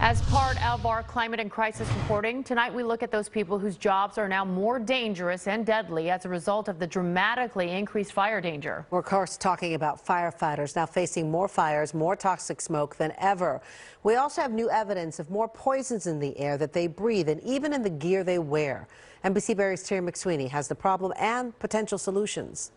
As part of our climate and crisis reporting, tonight we look at those people whose jobs are now more dangerous and deadly as a result of the dramatically increased fire danger. We're, of course, talking about firefighters now facing more fires, more toxic smoke than ever. We also have new evidence of more poisons in the air that they breathe and even in the gear they wear. NBC Bay Area's Terry McSweeney has the problem and potential solutions.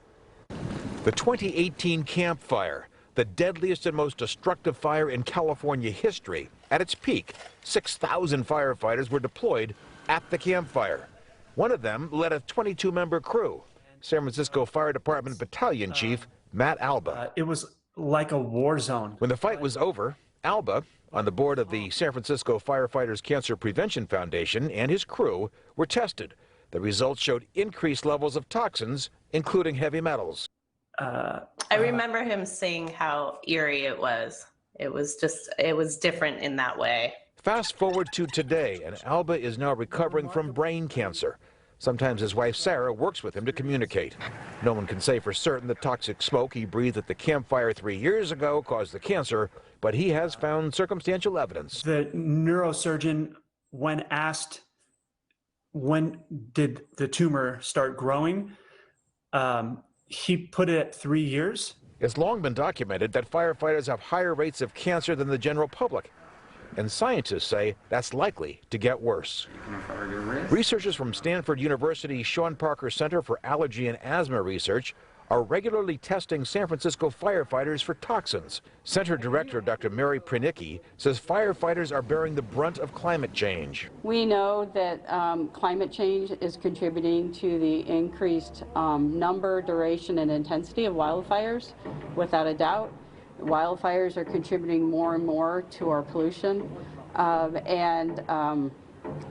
The 2018 Camp Fire, the deadliest and most destructive fire in California history. At its peak, 6,000 firefighters were deployed at the campfire. One of them led a 22-member crew. San Francisco Fire Department Battalion Chief Matt Alba. It was like a war zone. When the fight was over, Alba, on the board of the San Francisco Firefighters Cancer Prevention Foundation, and his crew were tested. The results showed increased levels of toxins, including heavy metals. I remember him saying how eerie it was. It was different in that way. Fast forward to today, and Alba is now recovering from brain cancer. Sometimes his wife Sarah works with him to communicate. No one can say for certain the toxic smoke he breathed at the campfire 3 years ago caused the cancer, but he has found circumstantial evidence. The neurosurgeon, when asked when did the tumor start growing, he put it at 3 years. It's long been documented that firefighters have higher rates of cancer than the general public. And scientists say that's likely to get worse. Researchers from Stanford University's Sean Parker Center for Allergy and Asthma Research are regularly testing San Francisco firefighters for toxins. Center Director Dr. Mary Prinicki says firefighters are bearing the brunt of climate change. We know that climate change is contributing to the increased number, duration, and intensity of wildfires, without a doubt. Wildfires are contributing more and more to our pollution,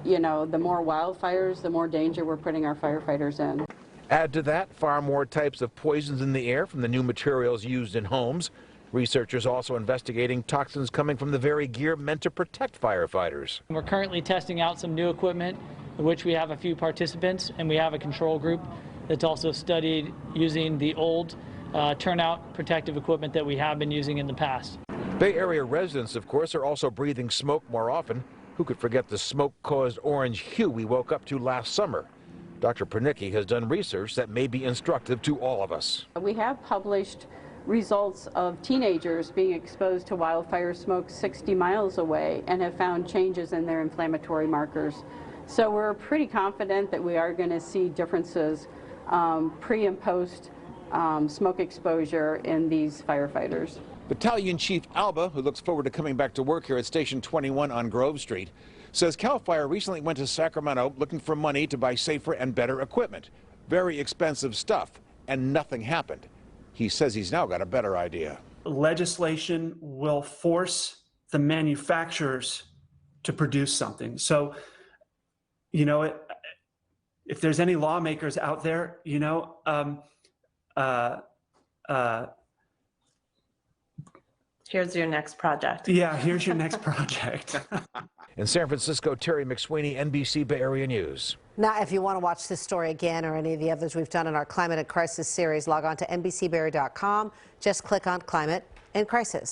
you know, the more wildfires, the more danger we're putting our firefighters in. Add to that far more types of poisons in the air from the new materials used in homes. Researchers also investigating toxins coming from the very gear meant to protect firefighters. We're currently testing out some new equipment, in which we have a few participants, and we have a control group that's also studied using the old turnout protective equipment that we have been using in the past. Bay Area residents, of course, are also breathing smoke more often. Who could forget the smoke-caused orange hue we woke up to last summer? Dr. Pernicki has done research that may be instructive to all of us. We have published results of teenagers being exposed to wildfire smoke 60 miles away and have found changes in their inflammatory markers. So we're pretty confident that we are going to see differences pre and post smoke exposure in these firefighters. Battalion Chief Alba, who looks forward to coming back to work here at Station 21 on Grove Street, says CAL FIRE recently went to Sacramento looking for money to buy safer and better equipment. Very expensive stuff, and nothing happened. He says he's now got a better idea. Legislation will force the manufacturers to produce something. So, you know, if there's any lawmakers out there, you know, Here's your next project. yeah, here's your next project. In San Francisco, Terry McSweeney, NBC Bay Area News. Now, if you want to watch this story again or any of the others we've done in our Climate and Crisis series, log on to NBCBay.com. Just click on Climate and Crisis.